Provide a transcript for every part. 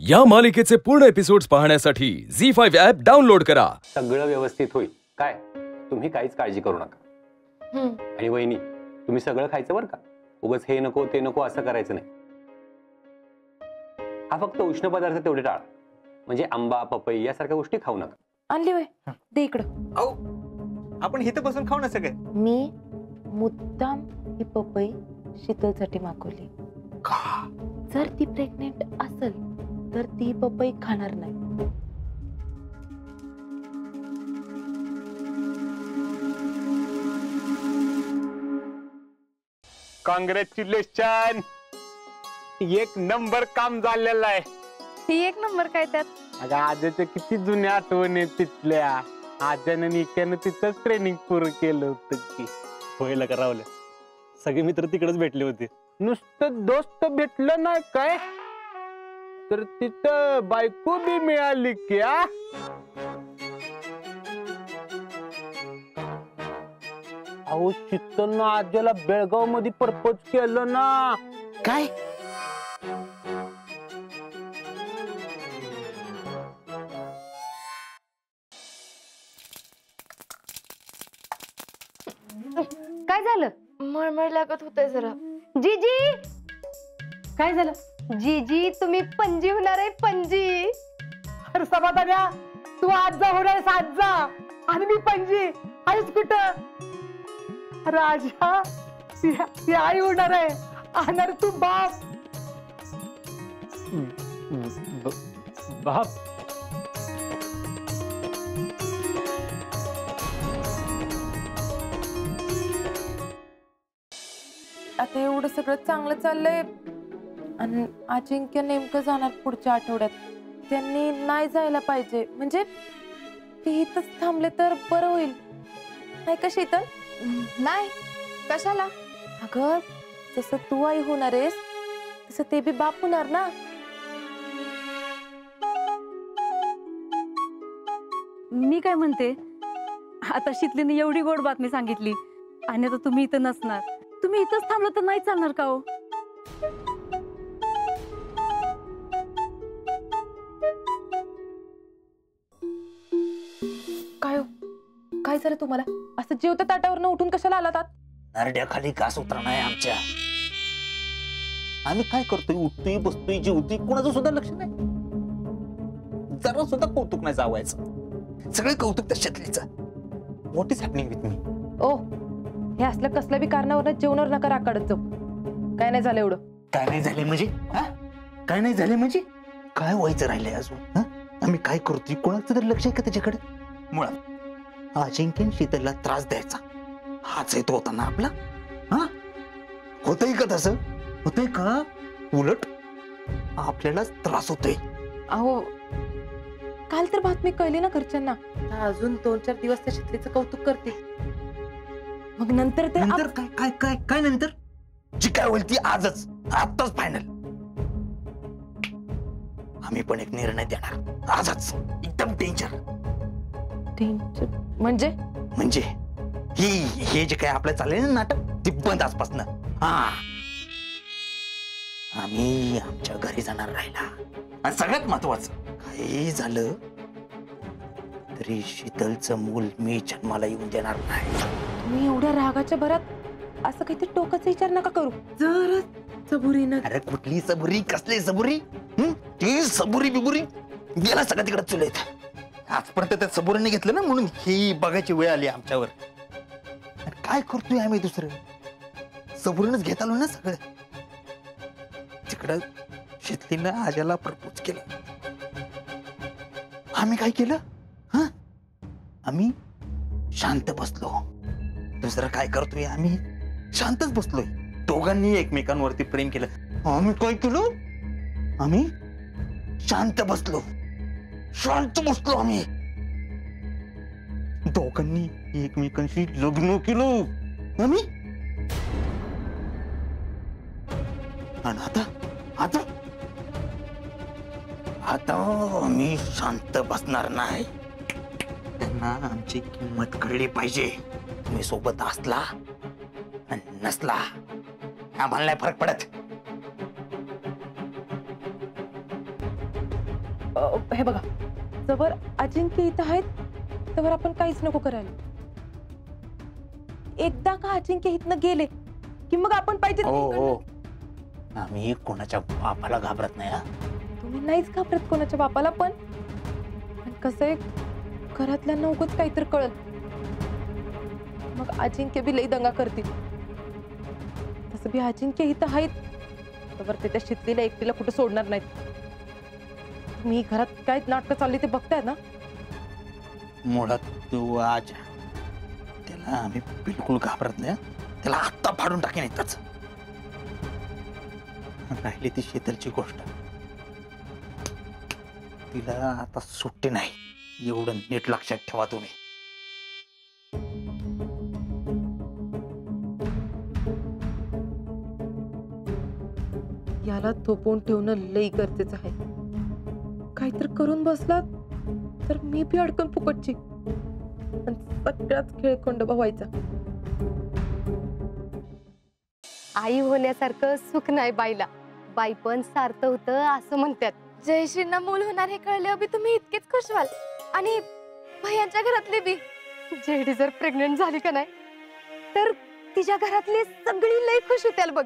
या मालिकेचे पूर्ण एपिसोड्स पाहण्यासाठी झी5 ॲप डाउनलोड करा। सगळं व्यवस्थित होईल काय, तुम्ही काहीच काळजी करू नका। आणि वहिनी, तुम्ही सगळं खायचं बरं का, उगाच हे नको ते नको असं करायचं नाही। हा फक्त उष्ण पदार्थ तेवढे टाळा, म्हणजे आंबा पपई यासारख्या गोष्टी खाऊ नका। आणली वय दे इकडं। आओ आपण इथं बसून खाऊ ना सगळे। मी मुद्दाम ही पपई शीतलसाठी मागवली का? जर ती प्रेग्नेंट असेल तर ती पपई खाणार नाही। कॉंग्रॅच्युलेशन, एक नंबर काम झालेलं आहे। ही एक नंबर काय त्यात? अगं आजच्या किती जुन्या आठवणी तिथल्या। आजनं निक्यानं तिथंच ट्रेनिंग पूर्ण केलं होतं की होईल का रावल्या, सगळे मित्र तिकडेच भेटले होते। नुसतं दोस्त भेटलं नाही काय, तर तिथं बायको बी मिळाली क्या? अहो शीतलनं आज्याला बेळगाव मध्ये प्रपोज केलं ना। काय? काय झालं? मळमळ लागत होतंय जरा। जीजी काय झालं? जीजी तुम्ही पणजी होणार आहे, पणजी। अरे समाधान्या, तू आज जा होणार आहेस, आज जा। आणि मी पणजी आहेस कुठं? राजा ती आई होणार आहे, आणि तू बाप। बाप आता एवढं सगळं चांगलं चाललंय आणि अजिंक्य नेमकं जाणार पुढच्या आठवड्यात। त्यांनी नाही जायला पाहिजे, म्हणजे ते इथंच थांबले तर बरं होईल, नाही का शीतल? नाही, कशाला? अगं जसं तू आई होणार आहेस तसं ते बी बाप होणार ना। मी काय म्हणते, आता शीतलीने एवढी गोड बातमी सांगितली आणि आता तुम्ही इथं नसणार, तुम्ही इथंच थांबलं तर नाही चालणार का हो? काय हो, काय झालं तुम्हाला? असं जेवत्या ताटावरनं उठून कशाला आलात? नरड्याखाली घास उतरा नाही आमच्या। आम्ही काय करतोय, उठतोय बसतोय जेवतोय, कोणाचं सुद्धा लक्ष नाही, जरा सुद्धा कौतुक नाही जावायचं। सगळे कौतुक त्या शेतलीचं। What is happening with me? ओ, हे असलं कसल्या बी कारणावर जेवणावर नका राखाडत जाऊ। काय नाही झालं एवढं? काय नाही झाले म्हणजे? काय नाही झाले म्हणजे? काय व्हायचं राहिलंय अजून? आम्ही काय करतोय, कोणाचं तरी लक्ष आहे का त्याच्याकडे? मुळात अजिंक्य शीतलला त्रास द्यायचा हाच येतो होता ना आपला। होतंय का तसं? होतंय का? उलट आपल्यालाच त्रास होतोय। अहो काल तर बातमी कळली ना घरच्यांना, अजून 2-4 दिवस त्या शीतलीचं कौतुक करते, मग नंतर ते नंतर काय काय काय काय नंतर? जी काय होईल ती आजच, आताच फायनल। आम्ही पण एक निर्णय देणार आजच, एकदम डेंजर। म्हणजे हे जे काय आपलं चाललंय ना नाटक, ते बंद आजपासून। आम्ही आमच्या घरी जाणार राहिला, आणि सगळ्यात महत्वाचं, काही झालं तरी शीतलचं मूल मी जन्माला येऊन देणार नाही। तुम्ही एवढ्या रागाच्या भरात असं काहीतरी टोकाचा विचार नका करू, जरा सबुरीनं। अरे कुठली सबुरी, कसली सबुरी? ती सबुरी बिबुरी गेला सगळं तिकडे चुलेत। आजपर्यंत त्या सबुरीने घेतलं ना, म्हणून ही बघायची वेळ आली आमच्यावर। काय करतोय आम्ही दुसरं? सबुरीनच घेत आलो ना सगळं। तिकडं शीतलीनं आज्याला प्रपोज केलं, आम्ही काय केलं? आम्ही शांत बसलो। दुसरं काय करतोय? आम्ही शांतच बसलोय। दोघांनी एकमेकांवरती प्रेम केलं, आम्ही काय केलं? आम्ही शांत बसलो, शांत बसलो आम्ही। दोघांनी एकमेकांशी लग्न केलं आम्ही। आणि आता आता आता आम्ही शांत बसणार नाही। त्यांना आमची किंमत कळली पाहिजे। तुम्ही सोबत असला आणि नसला आम्हाला नाही फरक पडत। हे बघा, जवळ अजिंक्य इथं आहेत तर आपण काहीच नको करायला. एकदा का अजिंक्य इथनं गेले की मग आपण पाहिजे आम्ही कोणाच्या बापाला घाबरत नाही. तुम्ही नाहीच घाबरत कोणाच्या बापाला, पण कसं आहे, घरातल्यांना उगाच काहीतरी कळत, मग अजिंक्य बी लई दंगा करतील. तसं बी अजिंक्य इथं आहेत तर ते त्या शितलीला एकटीला कुठं सोडणार नाहीत. मी घरात काय नाटकं चालली ते बघताय ना. मुळात तू आज त्याला आम्ही बिलकुल घाबरत नाही. त्याला आत्ता फाडून टाकेन इथंच. राहिली ती शीतलची गोष्ट, तिला आता सुट्टी नाही, एवढं नीट लक्षात ठेवा तुम्ही. याला थोपवून ठेवणं लई गरजेचं आहे. काहीतरी करून बसला तर मी बी अडकन फुकटची, सगळ्याच खेळ खंडोबा व्हायचा. आई होण्यासारखं सुख नाही बाईला, बाई पण सार्थ होतं असं म्हणतात. जयश्रींना मूल होणार हे कळले अभि तुम्ही इतकेच खुश व्हाल. आणि भैयांच्या घरातली बी जेडी जर प्रेग्नेंट झाली का नाही तर तिच्या घरातली सगळी लई खुश होत्याल बघ.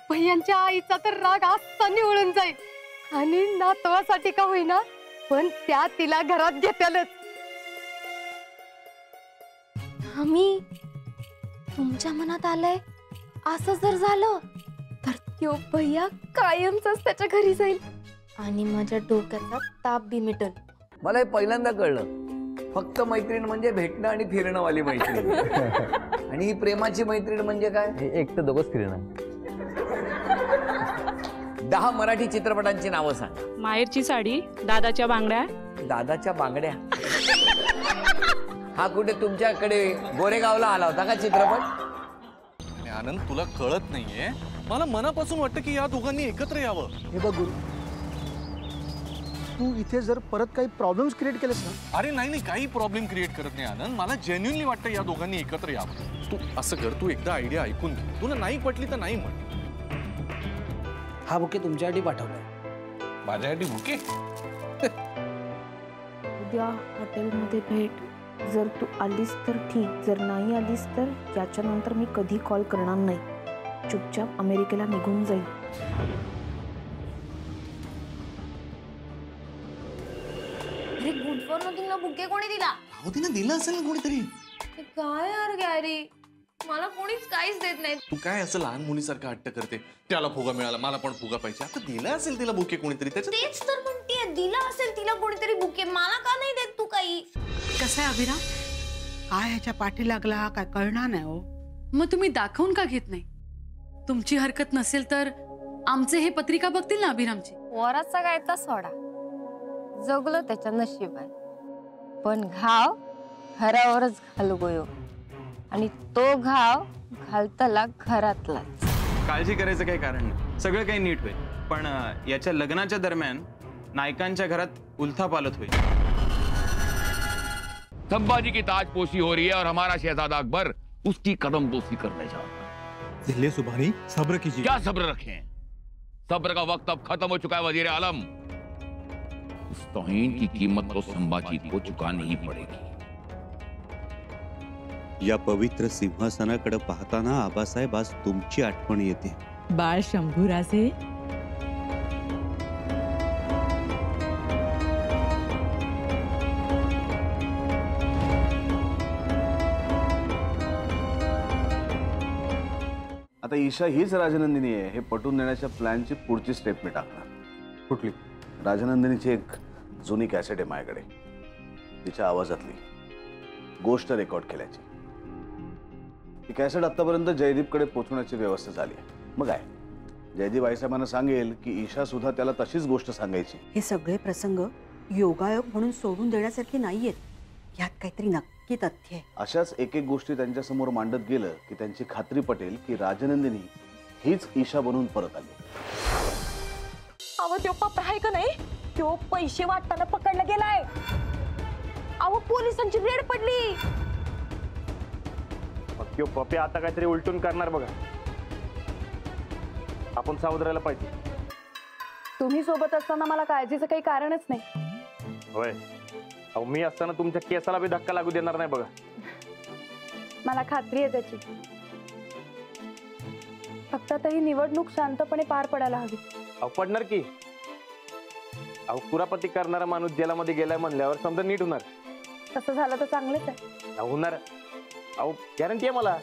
भैयांच्या आईचा तर राग आजचा निवळून जाईल आणि नातवासाठी का होईना पण त्या तिला घरात घेत्यालच. आम्ही तुमच्या मनात आलंय असं जर झालं तर त्यो भैया कायमच त्याच्या घरी जाईल आणि माझ्या डोक्याचा ताप बी मिटल. मला हे पहिल्यांदा कळलं, फक्त मैत्रीण म्हणजे भेटणं आणि फिरणं वाली मैत्रीण. आणि ही प्रेमाची मैत्रीण म्हणजे काय? एक तर दोघंच फिरणं. 10 मराठी चित्रपटांची नावं सांग. माहेरची साडी, दादाच्या बांगड्या. दादाच्या बांगड्या? हा कुठे तुमच्याकडे गोरेगावला आला होता का चित्रपट? आनंद, तुला कळत नाहीये, मला मनापासून वाटतं की या दोघांनी एकत्र यावं. हे बघ गुरु, तू इथे जर परत काही प्रॉब्लेम्स क्रिएट केलेस ना. अरे नाही, काही प्रॉब्लेम क्रिएट करत नाही आनंद. मला जेन्युइनली वाटतं या दोघांनी एकत्र यावं. तू असं कर, तू एकदा आयडिया ऐकून घे. तुला नाही पटली तर नाही म्हण. हा बुके तुमच्यासाठी पाठवलाय. माझ्यासाठी बुके? उद्या हॉटेलमध्ये भेट. जर तू आलीस तर ठीक, जर नाही आलीस तर याच्यानंतर मी कधी कॉल करणार नाही. चुपचाप अमेरिकेला निघून जाईल. अरे गुड फॉर नथिंगला बुके कोणी दिला? तिने दिला असेल ना कोणीतरी. काय यार गॅरी, मला कोणीच काहीच देत नाही. तू काय असं लहान मुलीसारखं हट्ट करते? त्याला फुगा मिळाला, मला पण फुगा पाहिजे. आता दिला असेल तिला बुके कोणीतरी. तेच तर म्हणतेय, दिला असेल तिला कोणीतरी बुके, मला का नाही देत तू काही? कसं आहे अभिराम, काय ह्याच्या पाठी लागला काय कळणार नाही हो. मग तुम्ही दाखवून का घेत नाही? तुमची हरकत नसेल तर आमचे हे पत्रिका बघतील ना अभिरामची. वराचा गायचा सोडा, जगलो त्याच्या नशिबात, पण घाव घरावरच घालू गोयो आणि तो घाव घालतला घरातलाच. काळजी करायचं काही कारण नाही, सगळं काही नीट होईल. पण याच्या लग्नाच्या दरम्यान नायकांच्या घरात उलथापालथ होईल. संभाजी की ताजपोशी हो रही है और हमारा शहजादा अकबर उसकी कदमबोसी करने जा रहा है. दिल्ली सुभानी, सब्र कीजिए. क्या सब्र रखें? सब्र का वक्त अब खत्म हो चुका है वजीर आलम. इस तौहीन की कीमत तो संभाजी को चुकानी ही पड़ेगी. या पवित्र सिंहासनाकडे पाहताना आबासाहेब आज तुमची आठवण येते. बाळ शंभूराजे, आता ईशा हीच राजनंदिनी आहे हे पटवून देण्याच्या प्लॅनची पुढची स्टेप मी टाकणार. कुठली? राजनंदिनीची एक जुनी कॅसेट आहे माझ्याकडे, तिच्या आवाजातली गोष्ट रेकॉर्ड केल्याची. ही कॅसेट आतापर्यंत जयदीपकडे पोहोचवण्याची व्यवस्था झाली आहे. मग काय, जयदीप आईसाहेबांना सांगेल की ईशा सुद्धा त्याला तशीच गोष्ट सांगायची. हे सगळे प्रसंग योगायोग म्हणून सोडून देण्यासारखे नाहीयेत. यात काहीतरी नक्की तथ्य आहे. अशाच एक एक गोष्टी त्यांच्या समोर मांडत गेलं की त्यांची खात्री पटेल की राजनंदिनी हीच ईशा बनून परत आली. अहो तो पप्पा आहे का नाही, तो पैसे वाटताना पकडला गेलाय. अहो पोलिसांची रेड पडली. तो पप्पे आता काहीतरी उलटून करणार बघा. आपण सावध राहायला पाहिजे. तुम्ही सोबत असताना मला काळजीचं काही कारणच नाही. होय अहो मी असताना तुमच्या केसाला बी धक्का लागू देणार नाही बघा. मला खात्री आहे त्याची. फक्त आता ही निवडणूक शांतपणे पार पडायला हवी. अहो पडणार की. अहो कुरापती करणारा माणूस जेलामध्ये गेलाय म्हणल्यावर समजा नीट होणार. तसं झालं तर चांगलंच आहे. होणार. अहो गॅरंटी आहे मला.